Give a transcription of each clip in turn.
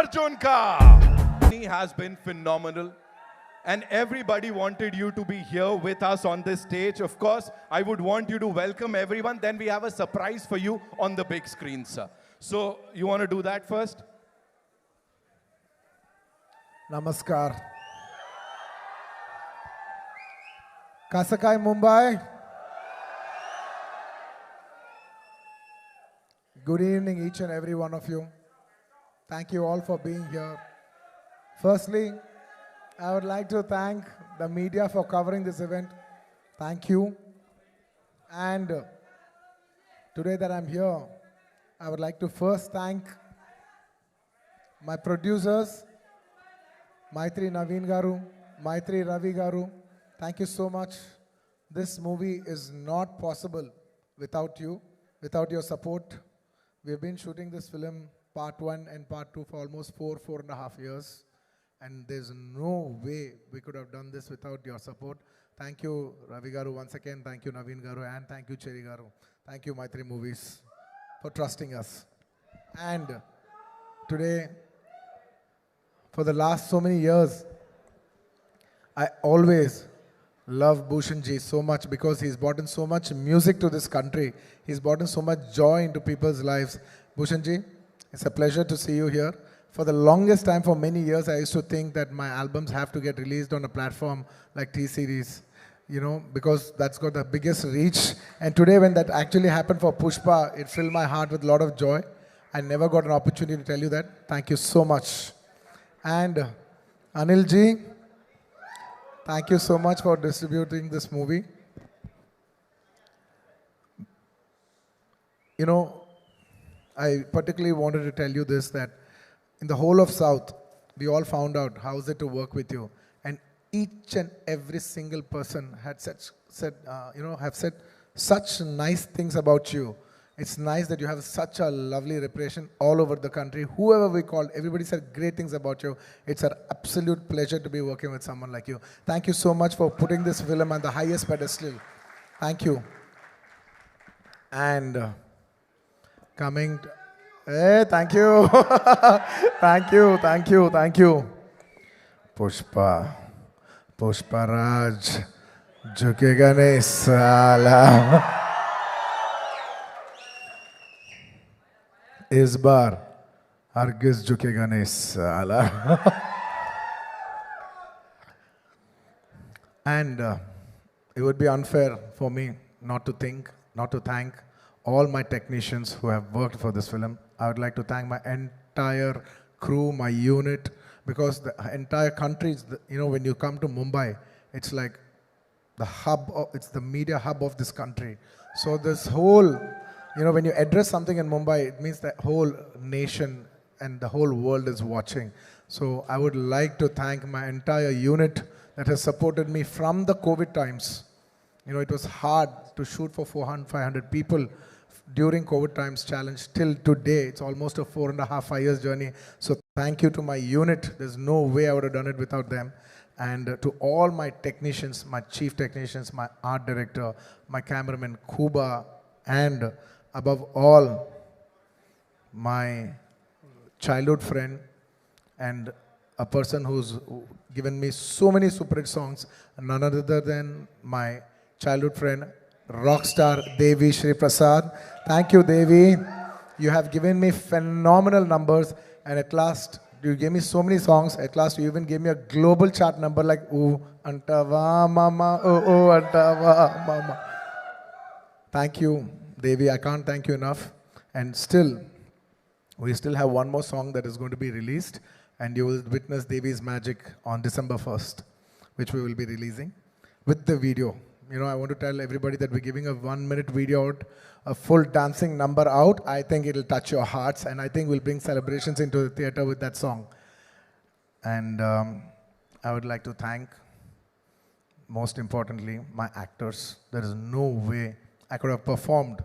Arjun ka. He has been phenomenal. And everybody wanted you to be here with us on this stage. Of course, I would want you to welcome everyone. Then we have a surprise for you on the big screen, sir. So, you want to do that first? Namaskar. Kasakai, Mumbai. Good evening, each and every one of you. Thank you all for being here. Firstly, I would like to thank the media for covering this event. Thank you. And today that I'm here, I would like to first thank my producers, Maitri Naveen Garu, Maitri Ravi Garu. Thank you so much. This movie is not possible without you, without your support. We've been shooting this film, part 1 and part 2, for almost 4.5 years. And there's no way we could have done this without your support. Thank you, Ravi Garu, once again. Thank you, Naveen Garu, and thank you, Cherry Garu. Thank you, Maitri Movies, for trusting us. And today, for the last so many years, I always love Bhushan ji so much because he's brought in so much music to this country. He's brought in so much joy into people's lives. Bhushan ji, it's a pleasure to see you here. For the longest time, for many years, I used to think that my albums have to get released on a platform like T-Series, you know, because that's got the biggest reach. And today, when that actually happened for Pushpa, it filled my heart with a lot of joy. I never got an opportunity to tell you that. Thank you so much. And Anil ji, thank you so much for distributing this movie. You know, I particularly wanted to tell you this, that in the whole of South, we all found out how is it to work with you. And each and every single person had said such nice things about you. It's nice that you have such a lovely reputation all over the country. Whoever we called, everybody said great things about you. It's an absolute pleasure to be working with someone like you. Thank you so much for putting this film on the highest pedestal. Thank you. And coming... Hey, thank you. Thank you, thank you, thank you. Pushpa Raj, झुकेगा नहीं साला. इस बार हरगिज झुकेगा नहीं साला. And it would be unfair for me not to thank all my technicians who have worked for this film. I would like to thank my entire crew, my unit, because the entire country, when you come to Mumbai, it's like the hub, it's the media hub of this country. So this whole, when you address something in Mumbai, it means the whole nation and the whole world is watching. So I would like to thank my entire unit that has supported me from the COVID times. It was hard to shoot for 400, 500 people during COVID times challenge till today. It's almost a 4.5 years journey. So thank you to my unit. There's no way I would have done it without them. And to all my technicians, my chief technicians, my art director, my cameraman Kuba, and above all, my childhood friend and a person who's given me so many super hit songs, none other than my childhood friend, rockstar Devi Shri Prasad. Thank you, Devi. You have given me phenomenal numbers, and at last, you gave me so many songs. At last, you even gave me a global chart number like "Ooh Antava Mama, Oh Antava Mama." Thank you, Devi. I can't thank you enough. And still, we still have one more song that is going to be released, and you will witness Devi's magic on December 1st, which we will be releasing with the video. I want to tell everybody that we're giving a 1-minute video out, a full dancing number out. I think it'll touch your hearts, and I think we'll bring celebrations into the theater with that song. And I would like to thank, most importantly, my actors. There is no way I could have performed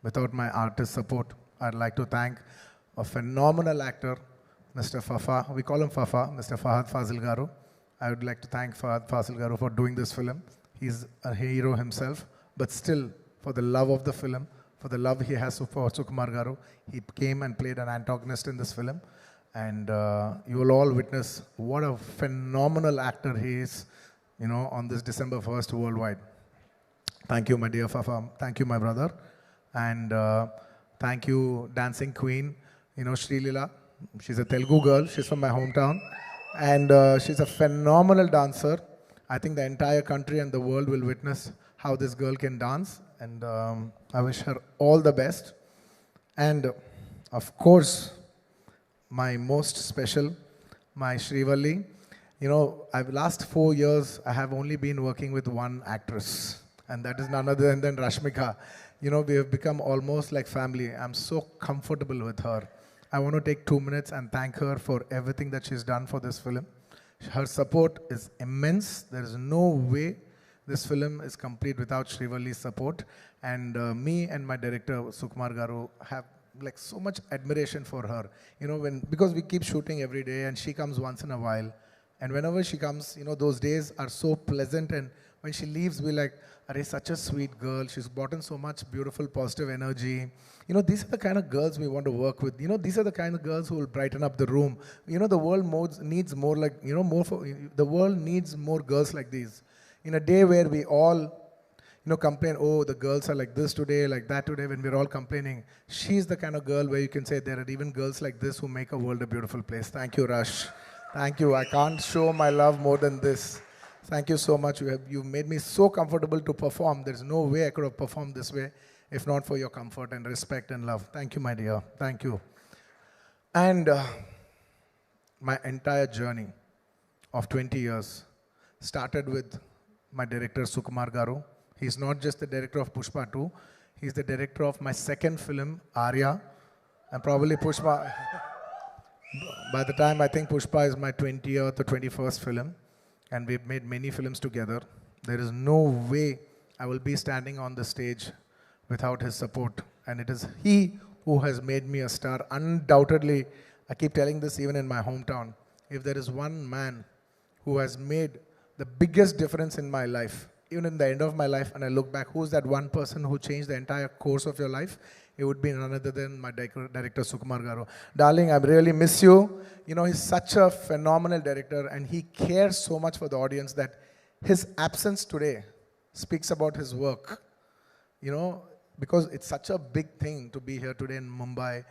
without my artist support. I'd like to thank a phenomenal actor, Mr. Fafa. We call him Fafa, Mr. Fahad Fazil Garu. I would like to thank Fahad Fazil Garu for doing this film. He's a hero himself, but still, for the love of the film, for the love he has for Sukumar Garu, he came and played an antagonist in this film. And you will all witness what a phenomenal actor he is, on this December 1st worldwide. Thank you, my dear Fafa. Thank you, my brother. And thank you, Dancing Queen, Sri Leela. She's a Telugu girl. She's from my hometown. And she's a phenomenal dancer. I think the entire country and the world will witness how this girl can dance. And I wish her all the best. And of course, my most special, my Srivalli. Last 4 years, I have only been working with one actress, and that is none other than Rashmika. We have become almost like family. I'm so comfortable with her. I want to take 2 minutes and thank her for everything that she's done for this film. Her support is immense. There is no way this film is complete without Srivalli's support. And me and my director, Sukumar Garu, have so much admiration for her. Because we keep shooting every day and she comes once in a while. And whenever she comes, those days are so pleasant. And when she leaves, we're like, Arey, such a sweet girl. She's brought in so much beautiful, positive energy. These are the kind of girls we want to work with. These are the kind of girls who will brighten up the room. The world needs more the world needs more girls like these. In a day where we all complain, oh, the girls are like this today, like that today, when we're all complaining. She's the kind of girl where you can say there are even girls like this who make a world a beautiful place. Thank you, Rush. Thank you. I can't show my love more than this. Thank you so much. You made me so comfortable to perform. There's no way I could have performed this way if not for your comfort and respect and love. Thank you, my dear. Thank you. And my entire journey of 20 years started with my director, Sukumar Garu. He's not just the director of Pushpa 2. He's the director of my second film, Arya. And probably Pushpa, by the time I think Pushpa is my 20th or 21st film. And we've made many films together. There is no way I will be standing on the stage without his support. And it is he who has made me a star. Undoubtedly, I keep telling this even in my hometown. If there is one man who has made the biggest difference in my life, even in the end of my life, and I look back, who's that one person who changed the entire course of your life? It would be none other than my director, Sukumar Garu. Darling, I really miss you. He's such a phenomenal director, and he cares so much for the audience that his absence today speaks about his work. Because it's such a big thing to be here today in Mumbai,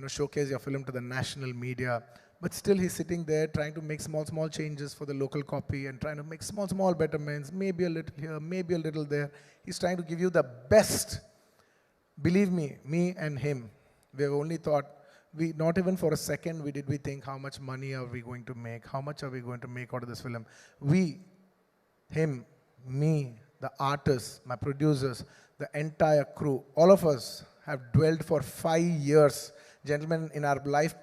showcase your film to the national media. But still he's sitting there trying to make small changes for the local copy and trying to make small betterments, maybe a little here, maybe a little there. He's trying to give you the best. Believe me and him, we have only thought, not even for a second did we think how much money are we going to make, how much are we going to make out of this film. We, him, me, the artists, my producers, the entire crew, all of us have dwelled for 5 years. Gentlemen, in our life,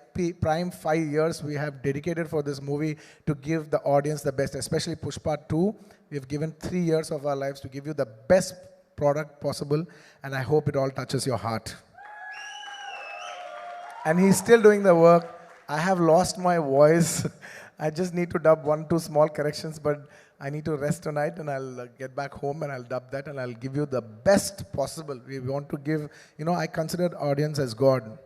prime 5 years, we have dedicated for this movie to give the audience the best, especially Pushpa 2. We have given 3 years of our lives to give you the best product possible, and I hope it all touches your heart. And he's still doing the work. I have lost my voice. I just need to dub 1-2 small corrections, but I need to rest tonight, and I'll get back home and I'll dub that and I'll give you the best possible. We want to give, I consider audience as God.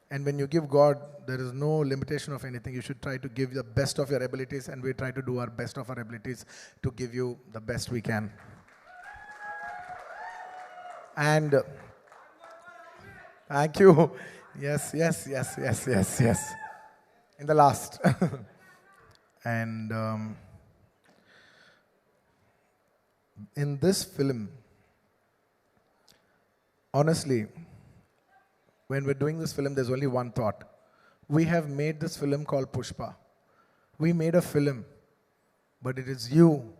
And when you give God, there is no limitation of anything. You should try to give the best of your abilities, and we try to do our best of our abilities to give you the best we can. And thank you. Yes. In the last. And in this film, honestly, when we're doing this film, there's only one thought. We have made this film called Pushpa. We made a film, but it is you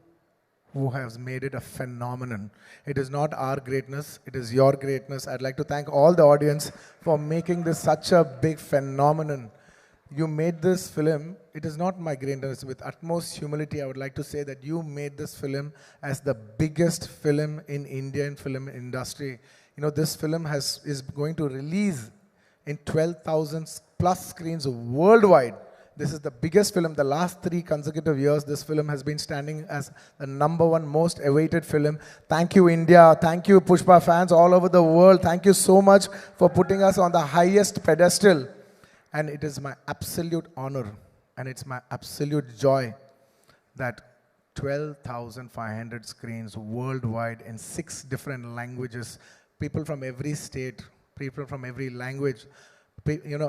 who has made it a phenomenon. It is not our greatness, it is your greatness. I'd like to thank all the audience for making this such a big phenomenon. You made this film, it is not my greatness. With utmost humility, I would like to say that you made this film as the biggest film in Indian film industry. This film is going to release in 12,000 plus screens worldwide. This is the biggest film. The last 3 consecutive years, this film has been standing as the #1 most awaited film. Thank you, India. Thank you, Pushpa fans all over the world. Thank you so much for putting us on the highest pedestal. And it is my absolute honor and it's my absolute joy that 12,500 screens worldwide in 6 different languages, people from every state, people from every language,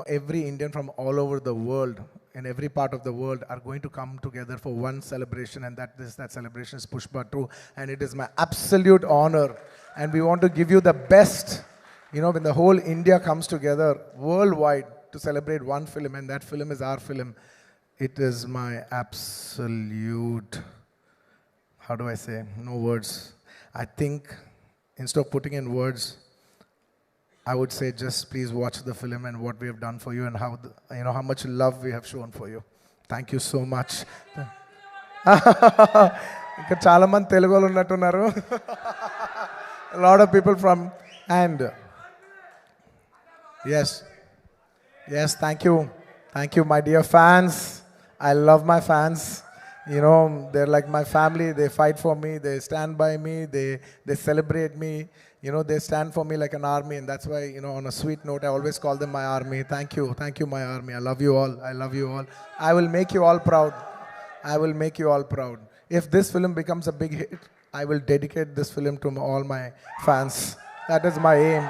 every Indian from all over the world, in every part of the world are going to come together for one celebration, and that celebration is Pushpa 2. And it is my absolute honor. And we want to give you the best, when the whole India comes together worldwide to celebrate one film, and that film is our film. It is my absolute, how do I say, no words. I think instead of putting in words, I would say just please watch the film and what we have done for you and how how much love we have shown for you. Thank you so much. ఇక్కడ చాలా మంది తెలుగు వాళ్ళు ఉన్నట్టున్నారు. A lot of people from and yes, thank you, my dear fans. I love my fans. They're like my family. They fight for me. They stand by me. They celebrate me. They stand for me like an army, and that's why, on a sweet note, I always call them my army. Thank you, my army. I love you all. I will make you all proud. If this film becomes a big hit, I will dedicate this film to all my fans. That is my aim.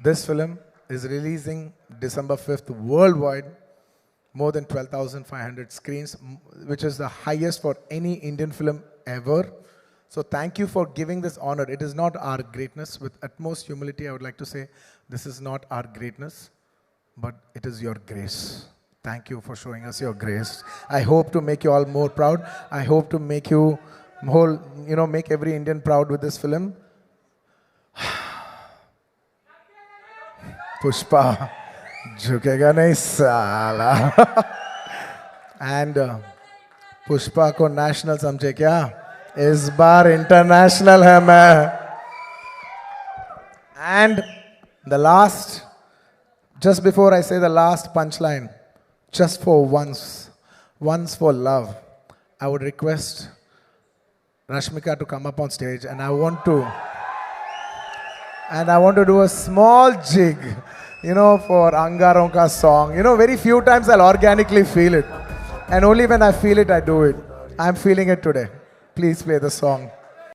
This film is releasing December 5th worldwide, more than 12,500 screens, which is the highest for any Indian film ever. So thank you for giving this honor. It is not our greatness. With utmost humility, I would like to say, this is not our greatness, but it is your grace. Thank you for showing us your grace. I hope to make you all more proud. I hope to make you make every Indian proud with this film. Pushpa, झुकेगा नहीं साला. And Pushpa को national समझे क्या? इस बार international है मैं. And the last, just before I say the last punchline, just for once for love, I would request Rashmika to come up on stage, and I want to do a small jig, for Angaron ka song. Very few times I'll organically feel it, and only when I feel it, I do it. I'm feeling it today. Please play the song.